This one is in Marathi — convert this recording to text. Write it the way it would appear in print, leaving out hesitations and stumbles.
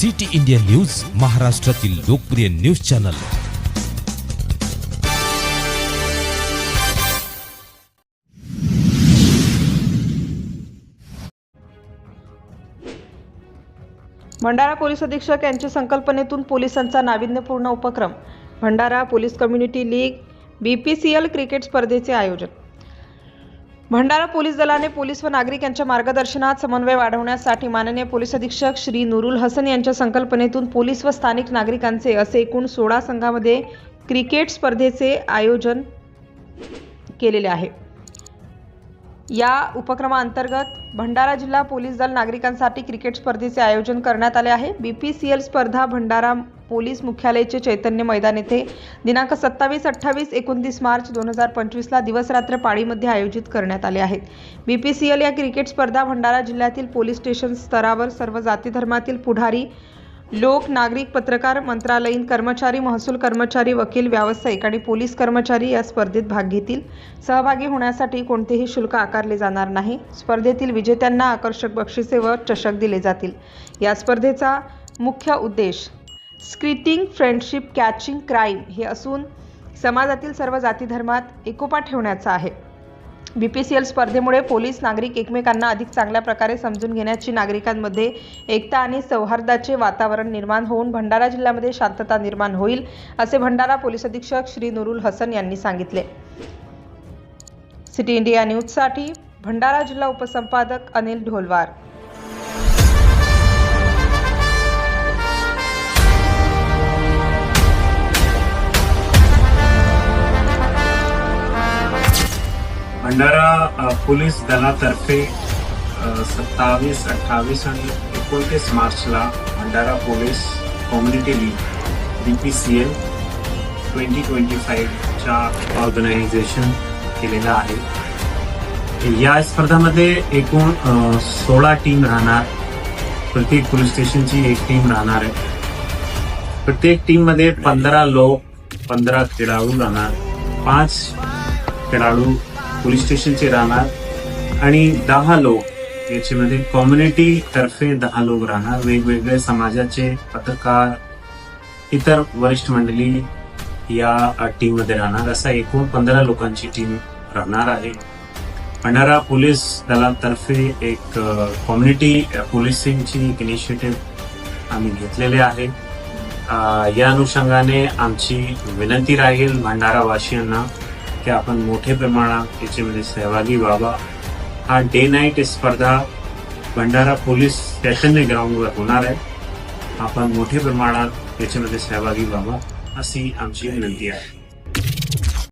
सिटी इंडिया न्यूज, महाराष्ट्रातील लोकप्रिय न्यूज चॅनल। भंडारा पोलीस अधीक्षक यांच्या संकल्पनेतून पोलिसांचा नाविन्यपूर्ण उपक्रम। Bhandara police community league BPCL cricket स्पर्धेचे आयोजन। भंडारा पोलीस दलाने पोलीस व नागरिक यांच्या मार्गदर्शनात समन्वय वाढवण्यासाठी माननीय पोलीस अधीक्षक श्री नूरुल हसन यांच्या संकल्पनेतून पोलीस व स्थानिक नागरिकांचे असे एकूण 16 संघांमध्ये क्रिकेट स्पर्धेचे आयोजन केलेले आहे। या उपक्रमाअंतर्गत भंडारा जिल्हा पोलीस दल नागरिकांसाठी क्रिकेट स्पर्धेचे आयोजन करण्यात आले आहे। BPCL स्पर्धा भंडारा पोलीस मुख्यालयाचे चैतन्य मैदान येथे दिनांक 27, 28, 29 मार्च 2025 ला दिवस रात्र पाळीमध्ये आयोजित करण्यात आले आहेत। BPCL या क्रिकेट स्पर्धा भंडारा जिल्ह्यातील पोलीस स्टेशन स्तरावर सर्व जाती धर्मातील पुढारी लोक, नागरिक, पत्रकार, मंत्रालयीन कर्मचारी, महसूल कर्मचारी, वकील, व्यावसायिक आणि पोलीस कर्मचारी या स्पर्धेत भाग घेतील। सहभागी होण्यासाठी कोणतेही शुल्क आकारले जाणार नाही। स्पर्धेतील विजेत्यांना आकर्षक बक्षिसे व चषक दिले जातील। या स्पर्धेचा मुख्य उद्देश स्क्रिटिंग फ्रेंडशिप कॅचिंग क्राईम हे असून समाजातील सर्व जाती धर्मात एकोपा ठेवण्याचा आहे। BPCL स्पर्धेमुळे पोलीस नागरिक एकमेकांना अधिक चांगल्या प्रकारे समजून घेण्याची, नागरिकांमध्ये एकता आणि सौहार्दाचे वातावरण निर्माण होऊन भंडारा जिल्ह्यामध्ये शांतता निर्माण होईल, असे भंडारा पोलीस अधीक्षक श्री नूरुल हसन यांनी सांगितले। सिटी इंडिया न्यूजसाठी भंडारा जिल्हा उपसंपादक अनिल ढोलवार। भंडारा पोलीस दलातर्फे 27, 28 आणि 29 मार्चला Bhandara police community league BPCL 2025 च्या ऑर्गनायझेशन केलेलं आहे। या स्पर्धामध्ये एकूण 16 टीम राहणार। प्रत्येक पोलीस स्टेशनची एक टीम राहणार आहे। प्रत्येक टीम मध्ये 15 लोक, 15 खेळाडू राहणार। 5 खेळाडू पोलीस स्टेशनचे राहणार आणि 10 लोक याच्यामध्ये कम्युनिटी तर्फे 10 लोक राहणार। वेगवेगळे समाजाचे, पत्रकार, इतर वरिष्ठ मंडळी या टीम मध्ये राहणार। असा एकूण 15 लोकांची टीम राहणार आहे। भंडारा पोलीस दलातर्फे एक कम्युनिटी पोलिसिंगची इनिशिएटिव्ह आम्ही घेतलेले आहे। या अनुषंगाने आमची विनंती राहील भंडारा वासियांना की आपण मोठ्या प्रमाणात याच्यामध्ये सहभागी व्हावा। हा डे नाईट स्पर्धा भंडारा पोलीस चैतन्य ग्राउंडवर होणार आहे। आपण मोठ्या प्रमाणात याच्यामध्ये सहभागी व्हावा अशी आमची विनंती आहे।